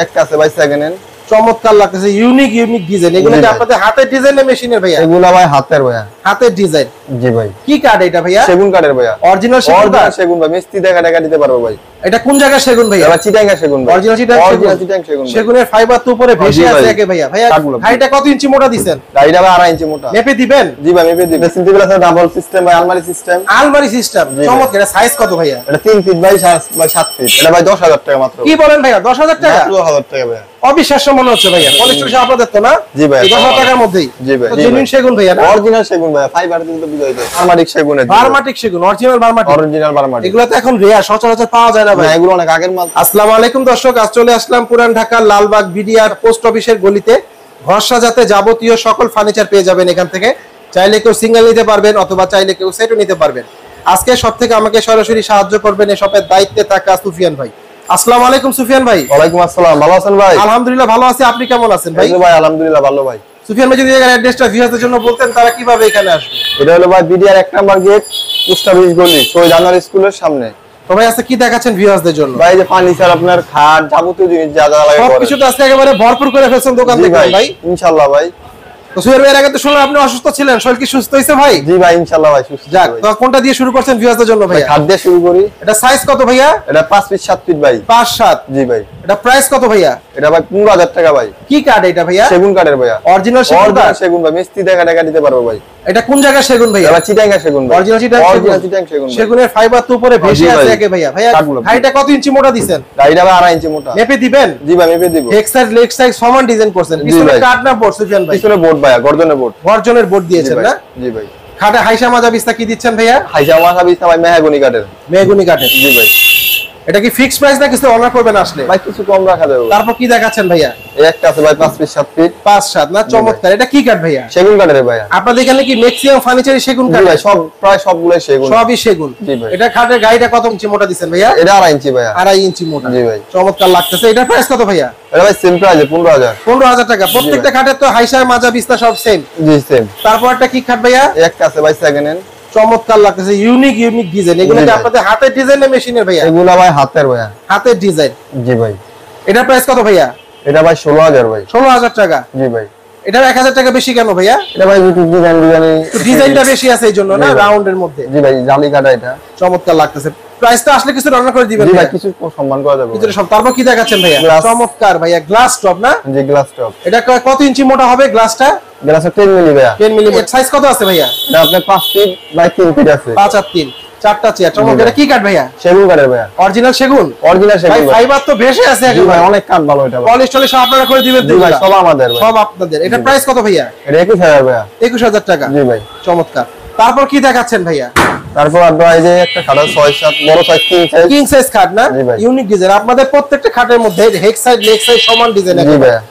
একটা আছে ভাই সেকেন্ড হ্যান্ড, চমৎকার লাগতেছে, ইউনিক ডিজাইন। এগুলো কি আপনাদের হাতের ডিজাইন না মেশিনের ভাইয়া? এগুলো ভাই হাতের ভাইয়া, হাতের ডিজাইন। জি ভাই। কি কাঠ এটা ভাইয়া? সেগুন কাঠের ভাইয়া, অরিজিনাল সেগুন কাঠ। সেগুন ভাই, মিস্ত্রি দেখা টাকা দিতে পারবো ভাই। এটা কোন জায়গা সেগুন ভাইয়া? এটা চিটাঙ্গা সেগুন ভাই, অরিজিনাল চিটাং সেগুন। সেগুনের ফাইবার তো উপরে ভেসে আছে একে ভাইয়া। ভাইয়া গাড়িটা কত ইঞ্চি মোটা দিবেন? গাড়িটা 2.5 ইঞ্চি মোটা। মেপে দিবেন? জি ভাই মেপে দিবেন। ড্রেসিং টেবিল আছে, ডাবল সিস্টেম ভাই, আলমারি সিস্টেম। আলমারি সিস্টেম, চমৎকার। এটা সাইজ কত ভাইয়া? এটা 3 ফিট বাই 7 ফিট। এটা ভাই 10,000 টাকা মাত্র। কি বলেন ভাইয়া, 10,000 টাকা? 10,000 টাকা ভাইয়া। অবিশ্বাস্য মনে হচ্ছে ভাইয়া। পলিস্টার আপনাদের তো না? জি ভাই। 10,000 টাকার মধ্যেই? জি ভাই। জেনুইন সেগুন ভাইয়া না? অরিজিনাল সেগুন ভাইয়া, ফাইবার কিন্তু বিজয়িত। বার্মাটিক সেগুন। বার্মাটিক সেগুন, অরিজিনাল বার্মাটিক। অরিজিনাল বার্মাটিক। এগুলো তো এখন রেয়ার, সচরাচর পাওয়া যায় না ভাই। না, এগুলো অনেক আগের মাল। আসসালামু আলাইকুম দর্শক, আজ চলে আসলাম পুরান ঢাকার লালবাগ বিডিআর পোস্ট অফিসের গলিতে। ঘর সাজাতে যাবতীয় সকল ফার্নিচার পেয়ে যাবেন এখান থেকে। চাইলে কেউ সিঙ্গেল নিতে পারবেন অথবা চাইলে কেউ সেটও নিতে পারবেন। আজকে সব থেকে আমাকে সরাসরি সাহায্য করবেন এই শপের দায়িত্বে থাকা সুফিয়ান ভাই। আসসালামু আলাইকুম সুফিয়ান ভাই। ওয়ালাইকুম আসসালাম, ভালো আছেন ভাই? আলহামদুলিল্লাহ ভালো আছি, আপনি কেমন আছেন ভাই? ভাই আলহামদুলিল্লাহ ভালো ভাই। সুফিয়ান ভাই যদি এর অ্যাড্রেসটা ভিউয়ারদের জন্য বলতেন তারা কিভাবে এখানে আসবে? এটা হলো ভাই BDR 1 number gate, post office গলি, শহীদ আনোয়ার স্কুলের সামনে। তো ভাই আজকে কি দেখাচ্ছেন ভিউয়ারদের জন্য? ভাই যে ফার্নিচার, আপনার খাট, যাবতীয় জিনিস যা যা লাগে সবকিছু তো আজকে একেবারে ভরপুর করে ফেলছেন দোকান থেকে ভাই। ইনশাআল্লাহ ভাই। তো সুফিয়ান ভাই, এর আগে তো শুনলাম আপনি অসুস্থ ছিলেন, শরীর কি সুস্থ হয়েছে ভাই? জি ভাই ইনশাআল্লাহ ভাই সুস্থ। যাক, তো কোনটা দিয়ে শুরু করছেন ভিউয়ারদের জন্য ভাই? খাট দিয়ে শুরু করি। এটা সাইজ কত ভাইয়া? এটা 5 ফিট 7 ফিট ভাই। 5-7। জি ভাই। এটা প্রাইস কত ভাইয়া? এটা ভাই 15,000 টাকা ভাই। কি কাঠ এটা ভাইয়া? সেগুন কাঠের ভাইয়া, অরিজিনাল সেগুন কাঠ। সেগুন ভাই, মিস্ত্রি দেখা টাকা দিতে পারবো ভাই। এটা কোন জায়গা সেগুন ভাইয়া? এটা চিটাঙ্গা সেগুন ভাই, অরিজিনাল চিটাং সেগুন। সেগুনের ফাইবার তো উপরে ভেসে আছে একে ভাইয়া। ভাইয়া গাড়িটা কত ইঞ্চি মোটা দিবেন? গাড়িটা 2.5 ইঞ্চি মোটা। মেপে দিবেন? জি ভাই মেপে দিব। হেক সাইড লেগ সাইড সমান ডিজাইন করছেন। পিছনে কাঠ না বোর্ড সুফিয়ান ভাই? পিছনে বোর্ড ভাইয়া, গর্জনের বোর্ড। গর্জনের বোর্ড দিয়েছেন না? জি ভাই। খাটে হাইসা মাজা বিস্তা কি দিচ্ছেন ভাইয়া? হাইসা মাজা বিস্তা ভাই মেহগনি কাঠের। মেহগনি কাঠের। জি ভাই। এটা কি ফিক্সড প্রাইস না কিছু অনার করবেন আসলে? ভাই কিছু কম রাখা যাবে। তারপর কি দেখাচ্ছেন ভাইয়া? এই একটা আছে ভাই 5 ফিট 7 ফিট। 5-7 না, চমৎকার। এটা কি কাঠ ভাইয়া? সেগুন কাঠের ভাইয়া। আপনাদের এখানে কি ম্যাক্সিমাম ফার্নিচারই সেগুন কাঠ? জি ভাই, সব প্রায় সবগুলাই সেগুন। সবই সেগুন। জি ভাই। এটা খাটের গাড়িটা কত ইঞ্চি মোটা দিবেন ভাইয়া? এটা 2.5 ইঞ্চি ভাইয়া। 2.5 ইঞ্চি মোটা। জি ভাই। চমৎকার লাগতেছে। এটা প্রাইস কত ভাইয়া? এটা ভাই সেম প্রাইস 15,000। 15,000 টাকা। প্রত্যেকটা খাটের তো হাইসা মাজা বিস্তা সব সেম। জি সেম। তারপর একটা কি খাট ভাইয়া? একটা আছে ভাই সেকেন্ড হ্যান্ড, চমৎকার লাগতেছে, ইউনিক ডিজাইন। এগুলো কি আপনাদের হাতের ডিজাইন না মেশিনের ভাইয়া? এগুলো ভাই হাতের ভাইয়া। হাতের ডিজাইন। জি ভাই। এটা প্রাইস কত ভাইয়া? এটা ভাই 16,000 ভাই। 16,000 টাকা। জি ভাই। এটা 1,000 টাকা বেশি কেন ভাইয়া? এটা ভাই ডিজাইনটা বেশি আছে এই জন্য না, রাউন্ডের মধ্যে। জি ভাই, জালি কাটা এটা। চমৎকার লাগতেছে। প্রাইসটা আসলে কিছু রান্না করে দিবেন জি ভাই, ভাই? কিছু সম্মান করা যাবে। কিছু সব। তারপর কি দেখাচ্ছেন ভাইয়া? চমৎকার ভাইয়া, গ্লাস টপ না? জি গ্লাস টপ। এটা কত ইঞ্চি মোটা হবে গ্লাসটা? গ্লাস 10 মিলি ভাইয়া। 10 মিলি। সাইজ কত আছে ভাইয়া? এটা আপনার 5 ফিট বাই 3 ফিট আছে। 5 আর 3, 4টা চেয়ার। চমৎকার। এটা কি কাঠ ভাইয়া? সেগুন কাঠের ভাইয়া। অরিজিনাল সেগুন। অরিজিনাল সেগুন ভাই ভাই। ফাইবার তো ভেসে আছে জি ভাই, একেবারে। অনেক কাঠ ভালো এটা ভাই। পলিশ টলিশ সব আপনারা করে দিবেন তো? জি ভাই, সব আমাদের ভাই। সব আপনাদের। এটা প্রাইস কত ভাইয়া? এটা 21,000 ভাইয়া। 21,000 টাকা। জি ভাই। চমৎকার। তারপর কি দেখাচ্ছেন ভাইয়া? তারপর আপনার এই যে একটা খাট 6-7 বড় সাইজ, কিং সাইজ খাট না? জি ভাই। Unique design. আপনাদের প্রত্যেকটা খাটের মধ্যে হেক সাইড লেগ সাইড সমান ডিজাইন জি ভাইয়া।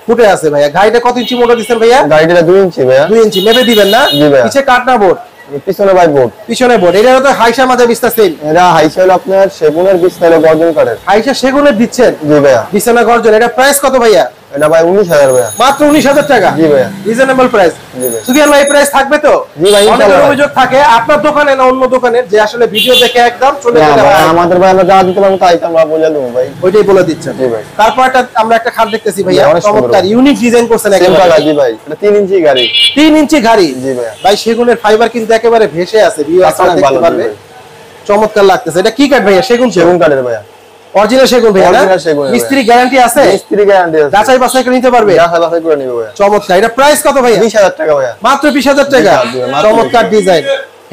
ফুটে আছে ভাইয়া। গাড়িটা কত ইঞ্চি মোটা দিবেন ভাইয়া? গাড়িটা 2 ইঞ্চি ভাইয়া। 2 ইঞ্চি। মেপে দিবেন না? জি ভাইয়া। পিছে কাঠ না বোর্ড? পিছনে ভাই বোর্ড। পিছনে বোর্ড। এটা তো হাইসা মাজা বিস্তা সেম। এটা হাইসা হলো আপনার সেগুনের বিস্তারে গর্জন কাঠের। হাইসা সেগুনের দিচ্ছেন? জি ভাইয়া। বিছানা গর্জন। এটা প্রাইস কত ভাইয়া? এটা ভাই 19,000 ভাইয়া। মাত্র 19,000 টাকা। জি ভাইয়া। Reasonable price. জি ভাই। সুফিয়ান ভাই, প্রাইস থাকবে তো? জি ভাই ইনশাআল্লাহ। অনেক অভিযোগ থাকে আপনার দোকানে না অন্য দোকানে যে আসলে ভিডিও দেখে একদম চলে গেলে হয়। আমাদের ভাই আমরা যা দিতে পারবো তাই আমরা বলে দেবো ভাই। ওইটাই বলে দিচ্ছেন। জি ভাই। তারপর আমরা একটা খাট দেখতেছি ভাইয়া, অনেক সুন্দর। চমৎকার ইউনিক ডিজাইন করছেন একেবারে। জি ভাই। এটা 3 ইঞ্চি গাড়ি। 3 ইঞ্চি গাড়ি। জি ভাইয়া। ভাই সেগুনের ফাইবার কিন্তু একেবারে ভেসে আছে। ভিউ আপনারা দেখতে পারবে। চমৎকার লাগতেছে। এটা কি কাঠ ভাইয়া? সেগুন। সেগুন কাঠের ভাইয়া। অরিজিনাল সেগুন ভাইয়া না? অরিজিনাল সেগুন। মিস্ত্রি গ্যারান্টি আছে? মিস্ত্রি গ্যারান্টি আছে। যাচাই বাছাই করে নিতে পারবে? যাচাই বাছাই করে নিবে ভাইয়া। চমৎকার। এটা প্রাইস কত ভাইয়া? 20,000 টাকা ভাইয়া। মাত্র 20,000 টাকা। চমৎকার ডিজাইন।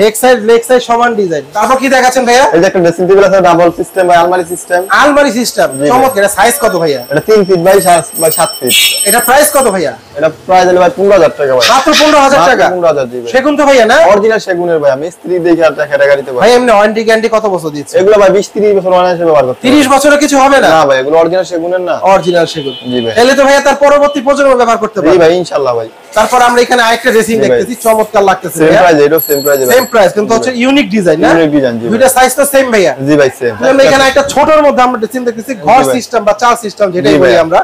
হেক সাইড লেগ সাইড সমান ডিজাইন। তারপর কি দেখাচ্ছেন ভাইয়া? এই যে একটা ড্রেসিং টেবিল আছে, ডাবল সিস্টেম ভাই, আলমারি সিস্টেম। আলমারি সিস্টেম। চমৎকার। এটা সাইজ কত ভাইয়া? এটা 3 ফিট বাই 7 ফিট। এটা প্রাইস কত ভাইয়া? এটা প্রাইস হলো ভাই 15,000 টাকা ভাই। মাত্র 15,000 টাকা। 15,000 জি ভাই। সেগুন তো ভাইয়া না? অরিজিনাল সেগুনের ভাইয়া। মিস্ত্রি দেখে আর টাকা টাকা দিতে ভাই। ভাই এমনি ওয়ারেন্টি গ্যারান্টি কত বছর দিচ্ছে? এগুলো ভাই 20-30 বছর অনায়াসে ব্যবহার করতে। 30 বছরে কিছু হবে না? না ভাই, এগুলো অরিজিনাল সেগুনের না। অরিজিনাল সেগুন। জি ভাই। তাহলে তো ভাইয়া তার পরবর্তী প্রজন্ম ব্যবহার করতে জি পারবে। ভাই ইনশাআল্লাহ ভাই। তারপর আমরা এখানে আরেকটা ড্রেসিং দেখতেছি, চমৎকার লাগতেছে সেম ভাইয়া। প্রাইস, এটা সেম প্রাইস ভাই। সেম প্রাইস কিন্তু হচ্ছে ইউনিক ডিজাইন না? Unique design. জি দুইটা সাইজ তো সেম ভাইয়া। জি ভাই সেম। আমরা এখানে একটা ছোটর মধ্যে আমরা ড্রেসিং দেখতেছি, ঘর সিস্টেম বা চাল সিস্টেম যেটাই বলি আমরা।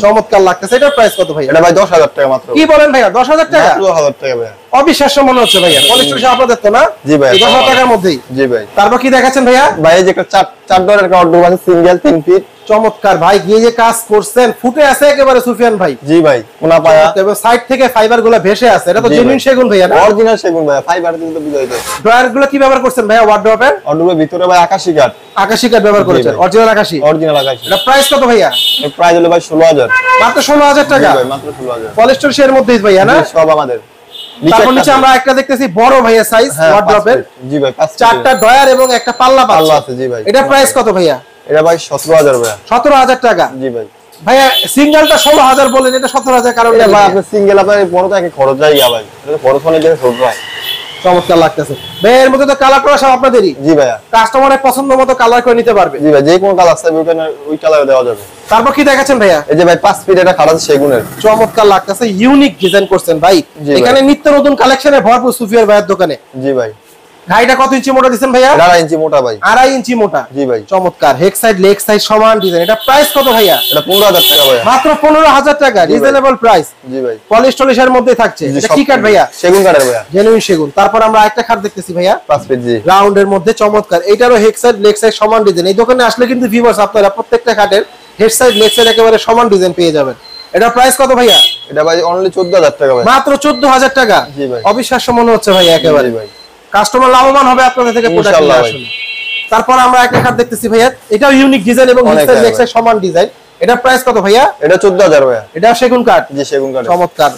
চমৎকার লাগতেছে। এটার প্রাইস কত ভাইয়া? এটা ভাই 10,000 টাকা মাত্র। কি বলেন ভাইয়া? 10,000 টাকা? 10,000 টাকা ভাইয়া। অবিশ্বাস্য মনে হচ্ছে ভাইয়া। পলিশ আপনাদের তো না? জি ভাই। 10,000 টাকার মধ্যেই। জি ভাই। তারপর কি দেখাচ্ছেন ভাইয়া? ভাই এই যে একটা চার ডলার একটা অর্ডার আছে, সিঙ্গেল 3 ফিট। চমৎকার ভাই, গিয়ে যে কাজ করছেন ফুটে আছে একেবারে সুফিয়ান ভাই। জি ভাই, কোনা পায়া এবং সাইড থেকে ফাইবার গুলো ভেসে আছে। এটা তো জেনুইন সেগুন ভাইয়া না? অরিজিনাল সেগুন ভাই, ফাইবার কিন্তু বুঝাই দেয়। ড্রয়ার গুলো কি ব্যবহার করছেন ভাইয়া? ওয়ার্ডরোবের অর্ডারের ভিতরে ভাই আকাশী কাঠ। আকাশী কাঠ ব্যবহার করেছেন, অরিজিনাল আকাশী। অরিজিনাল আকাশী। এটা প্রাইস কত ভাইয়া? এর প্রাইস হলো ভাই 16,000। মাত্র 16,000 টাকা? জি ভাই, মাত্র 16,000। পলিস্টার শেয়ার মধ্যেই ভাইয়া না? সব আমাদের। তারপর নিচে আমরা একটা দেখতেছি বড় ভাইয়া সাইজ ওয়ার্ডরোবের। জি ভাই, 4টা ড্রয়ার এবং একটা পাল্লা আছে। জি ভাই। এটা প্রাইস কত ভাইয়া? এটা ভাই 17,000 ভাই। 17,000 টাকা? জি ভাই। ভাইয়া সিঙ্গেলটা 16,000 বলেন, এটা 17,000 কারণ এটা ভাই আপনি সিঙ্গেল আপনার বড় তো একে খরচ যায় ভাই। এটা বড় ফোনের জন্য ছোট ভাই। চমৎকার লাগতেছে ভাই। এর মধ্যে তো কালার করা সব আপনাদেরই? জি ভাইয়া। কাস্টমারের পছন্দ মতো কালার করে নিতে পারবে? জি ভাই, যে কোনো কালার চাইবে ওই কালারে দেওয়া যাবে। তারপর কি দেখাচ্ছেন ভাইয়া? এই যে ভাই 5 ফিট এটা খাট আছে সেগুনের। চমৎকার লাগতেছে, ইউনিক ডিজাইন করছেন ভাই। এখানে নিত্য নতুন কালেকশনে ভরপুর সুফিয়ার ভাইয়ের দোকানে। জি ভাই। গাড়িটা কত ইঞ্চি মোটা দিবেন ভাইয়া? 2.5 ইঞ্চি মোটা ভাই। 2.5 ইঞ্চি মোটা। জি ভাই। চমৎকার, হেড সাইড লেগ সাইড সমান ডিজাইন। এটা প্রাইস কত ভাইয়া? এটা 15,000 টাকা ভাইয়া। মাত্র 15,000 টাকা, রিজনেবল প্রাইস। জি ভাই। পলিশ টলিশের মধ্যে থাকছে। এটা কি কাঠ ভাইয়া? সেগুন কাঠের ভাইয়া। জেনুইন সেগুন। তারপর আমরা একটা কাঠ দেখতেছি ভাইয়া 5 ফিট। জি। রাউন্ডের মধ্যে চমৎকার। এটারও হেড সাইড লেগ সাইড সমান ডিজাইন। এই দোকানে আসলে কিন্তু ভিউয়ার্স আপনারা প্রত্যেকটা কাঠের হেড সাইড লেগ সাইড একেবারে সমান ডিজাইন পেয়ে যাবেন। এটা প্রাইস কত ভাইয়া? এটা ভাই অনলি 14,000 টাকা ভাই। মাত্র 14,000 টাকা? জি ভাই। অবিশ্বাস্য মনে হচ্ছে ভাই একেবারে। জি ভাই। কাস্টমার লাভবান হবে আপনাদের থেকে প্রোডাক্ট নিয়ে আসলে। তারপর আমরা একটা কাঠ দেখতেছি ভাইয়া, এটাও ইউনিক ডিজাইন এবং হেড সাইড লেগ সাইড সমান ডিজাইন। এটা প্রাইস কত ভাইয়া? এটা 14,000 ভাইয়া। এটা সেগুন কাঠ? জি, সেগুন কাঠ। চমৎকার।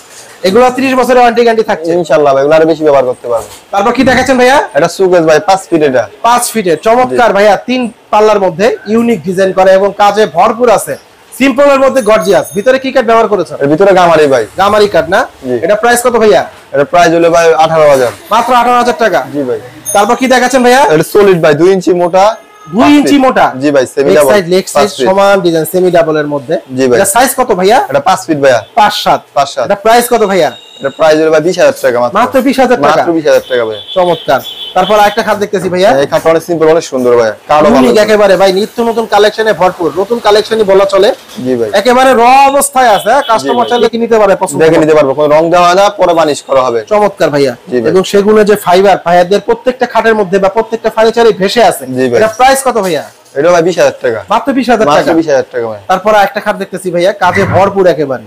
এগুলো 30 বছরের ওয়ারেন্টি গ্যারান্টি থাকছে ইনশাআল্লাহ ভাই, এগুলো আরো বেশি ব্যবহার করতে পারবে। তারপর কি দেখাচ্ছেন ভাইয়া? এটা সুকেস ভাই 5 ফিট। এটা 5 ফিটের চমৎকার ভাইয়া, 3 পাল্লার মধ্যে ইউনিক ডিজাইন করে এবং কাজে ভরপুর আছে। সিম্পলের মধ্যে গর্জিয়াস। ভিতরে কি কাঠ ব্যবহার করেছেন? এর ভিতরে গামারি ভাই। গামারি কাঠ না? এটা প্রাইস কত ভাইয়া? এটা প্রাইস হলো ভাই 18,000। মাত্র 18,000 টাকা? জি ভাই। তারপর কি দেখাচ্ছেন ভাইয়া? এটা সলিড ভাই 2 ইঞ্চি মোটা। 2 ইঞ্চি মোটা? জি ভাই, semi double. Side leg side সমান ডিজাইন, সেমি ডাবলের মধ্যে। জি ভাই। এটা সাইজ কত ভাইয়া? এটা 5 ফিট ভাইয়া। 5-7। এটা প্রাইস কত ভাইয়া? এটা প্রাইস হলো ভাই 20,000 টাকা মাত্র। মাত্র 20,000 টাকা? মাত্র 20,000 টাকা ভাই। চমৎকার। তারপর আরেকটা খাট দেখতেছি ভাইয়া। এই খাটটা অনেক সিম্পল, অনেক সুন্দর ভাই। কালো ভালো একেবারে ভাই, নিত্য নতুন কালেকশনে ভরপুর। নতুন কালেকশনই বলা চলে। জি ভাই। একেবারে র অবস্থায় আছে, কাস্টমার চাইলে কি নিতে পারে, পছন্দ দেখে নিতে পারবে, কোনো রং দেওয়া হয় না, পরে বানিশ করা হবে। চমৎকার ভাইয়া। জি ভাই। এবং সেগুনের যে ফাইবার ভাইয়াদের প্রত্যেকটা খাটের মধ্যে বা প্রত্যেকটা ফার্নিচারে ভেসে আছে। জি ভাই। এটা প্রাইস কত ভাইয়া? এটা ভাই 20,000 টাকা। মাত্র 20,000 টাকা? মাত্র 20,000 টাকা ভাই। তারপর একটা খাট দেখতেছি ভাইয়া, কাজে ভরপুর একেবারে।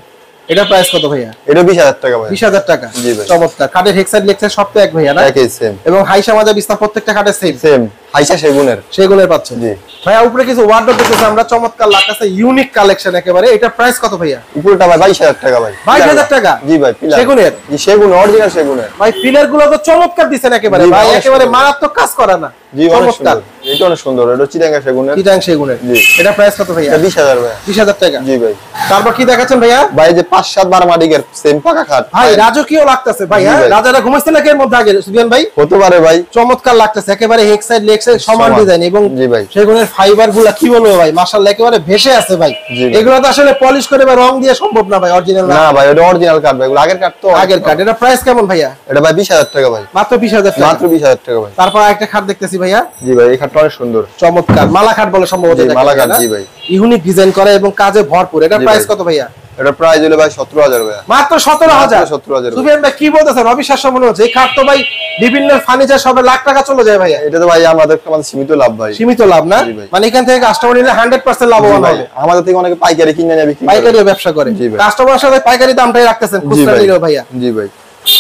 এটা প্রাইস কত ভাইয়া? এটা 20,000 টাকা ভাই। 20,000 টাকা? জি ভাই। চমৎকার। খাটের হেড সাইড লেগ সাইড সব তো এক ভাইয়া না? একই সেম। এবং হাইসা মাজা বিছনা প্রত্যেকটা খাটের সেম? সেম। হাইসা সেগুনের। সেগুনের পাচ্ছেন? জি ভাইয়া। উপরে কিছু ওয়ার্ডরোব দেখতেছি আমরা, চমৎকার লাগতেছে, ইউনিক কালেকশন একেবারে। এটা প্রাইস কত ভাইয়া? উপরটা ভাই 22,000 টাকা ভাই। 22,000 টাকা? জি ভাই। পিলার সেগুনের? জি, সেগুন, অরিজিনাল সেগুনের। ভাই পিলার গুলো তো চমৎকার দিছেন একেবারে ভাই, একেবারে মারাত্মক কাজ করা না? জি, অনেক সুন্দর। এটা অনেক সুন্দর। এটা চিটাঙ্গা সেগুনের। চিটাং সেগুনের। জি। এটা প্রাইস কত ভাইয়া? এটা 20,000 ভাই। 20,000 টাকা? জি ভাই। তারপর কি দেখাচ্ছেন ভাইয়া? ভাই যে 5-7 বার মালিকের সেম পাকা খাট ভাই, রাজকীয় লাগতেছে ভাই। জি ভাই। রাজারা ঘুমাইছে নাকি এর মধ্যে আগে সুবিয়ান ভাই? হতে পারে ভাই। চমৎকার লাগতেছে একেবারে, হেড সাইড লেগ সাইড সমান ডিজাইন এবং জি ভাই। সেগুনের ফাইবার গুলা কি বলবো ভাই, মাশাআল্লাহ একেবারে ভেসে আছে ভাই। এগুলো তো আসলে পলিশ করে বা রং দিয়ে সম্ভব না ভাই, অরিজিনাল না। না ভাই, এটা অরিজিনাল কাঠ ভাই। এগুলো আগের কাঠ তো। আগের কাঠ। এটা প্রাইস কেমন ভাইয়া? এটা ভাই 20,000 টাকা ভাই। মাত্র 20,000 টাকা? মাত্র 20,000 টাকা ভাই। তারপর একটা খাট দেখতেছি ভাইয়া। জি ভাই, এই খাটটা অনেক সুন্দর। চমৎকার মালা খাট বলে সম্ভবত জি, এটাকে, মালা কাঠ। না? জি ভাই। ইউনিক ডিজাইন করে এবং কাজে ভরপুর। এটা জি প্রাইস ভাই। কত ভাইয়া? এটা প্রাইস হলো ভাই 17,000 ভাই। মাত্র 17,000? 17,000 সুফিয়ান ভাই কি বলতেছেন? অবিশ্বাস্য মনে হচ্ছে। এই খাট তো ভাই বিভিন্ন ফার্নিচার সবে লাখ টাকা চলে যায় ভাইয়া। এটা তো ভাই আমাদের সীমিত লাভ ভাই। সীমিত লাভ না? জি ভাই। মানে এখান থেকে কাস্টমার নিলে 100% লাভবান হবে। আমাদের থেকে অনেকে পাইকারি কিনে নেবে, বিক্রি করে। পাইকারি ব্যবসা করে। জি ভাই। কাস্টমারের সাথে পাইকারি দামটাই রাখতেছেন, জি খুচরা ভাই। নিলেও ভাইয়া। জি ভাই।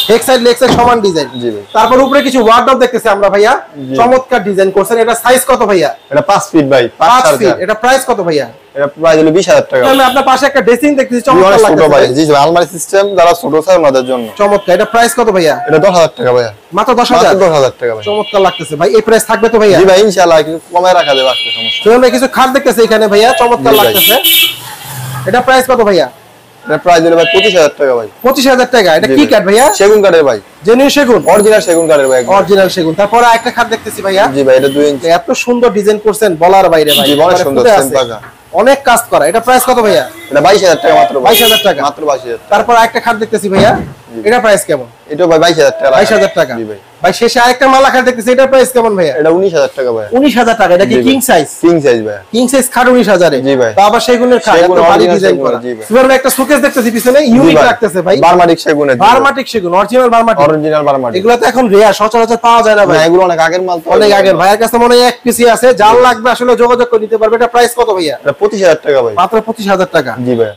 হেড সাইড লেগ সাইড সমান ডিজাইন। জি ভাই। তারপর উপরে কিছু ওয়ার্ডরোব দেখতেছি আমরা ভাইয়া, চমৎকার ডিজাইন করছেন। এটা সাইজ কত ভাইয়া? এটা 5 ফিট ভাই। 5 ফিট। এটা প্রাইস কত ভাইয়া? এটা প্রাইস হলো 20,000 টাকা। তাহলে আপনার পাশে একটা ড্রেসিং দেখতেছি, জি, চমৎকার অনেক ছোট ভাই। লাগতেছে। জি ভাই, আলমারি সিস্টেম যারা ছোট চায় ওনাদের জন্য। চমৎকার। এটা প্রাইস কত ভাইয়া? এটা 10,000 টাকা ভাই। মাত্র 10,000? মাত্র 10,000 টাকা ভাই। চমৎকার লাগতেছে ভাই। এই প্রাইস থাকবে তো ভাইয়া? জি ভাই, ইনশাআল্লাহ কিছু কমায় রাখা যাবে, আজকে সমস্যা। সুমন ভাই কিছু খাট দেখতেছি এখানে ভাইয়া, চমৎকার জি ভাই। লাগতেছে। এটা প্রাইস কত ভাইয়া? এটা প্রাইস হলো ভাই 25,000 টাকা ভাই। 25,000 টাকা? এটা জি কি ভাই। কাঠ ভাইয়া? সেগুন কাঠের ভাই। জেনুইন সেগুন? অরিজিনাল সেগুন কাঠের ভাই। অরিজিনাল সেগুন। তারপর একটা খাট দেখতেছি ভাইয়া। জি ভাই, এটা 2 ইঞ্চি। এত সুন্দর ডিজাইন করছেন বলার বাইরে ভাই। জি, অনেক মানে সুন্দর, ফুটে সেম আছে। পাকা। অনেক কাজ করা। এটা প্রাইস কত ভাইয়া? এটা 22,000 টাকা মাত্র ভাই। 22,000 টাকা? মাত্র 22,000 টাকা। তারপর একটা খাট দেখতেছি ভাইয়া। এটা প্রাইস কেমন? এটা ভাই 22,000 টাকা। 22,000 টাকা? জি ভাই। ভাই শেষে আরেকটা মালা খাট দেখতেছি, এটার প্রাইস কেমন ভাইয়া? এটা 19,000 টাকা ভাই। 19,000 টাকা। এটা কি কিং সাইজ? কিং সাইজ ভাই। কিং সাইজ খাট 19,000 এ। জি ভাই। তো আবার সেগুনের খাট, এত ভারী ডিজাইন করা। সুপার ভাই একটা শোকেস দেখতেছি পিছনে, ইউনিক লাগতেছে ভাই। বার্মাটিক সেগুনের। বার্মাটিক সেগুন, অরিজিনাল বার্মাটিক। অরিজিনাল বার্মাটিক। এগুলো তো এখন রেয়ার, সচরাচর পাওয়া যায় না ভাই। এগুলো অনেক আগের মাল তো। অনেক আগের। ভাইয়ের কাছে মনে হয় এক পিসি আছে, যার লাগবে আসলে যোগাযোগ করে নিতে পারবে। এটা প্রাইস কত ভাইয়া? এটা 25,000 টাকা ভাই। মাত্র 25,000 টাকা। জি ভাই।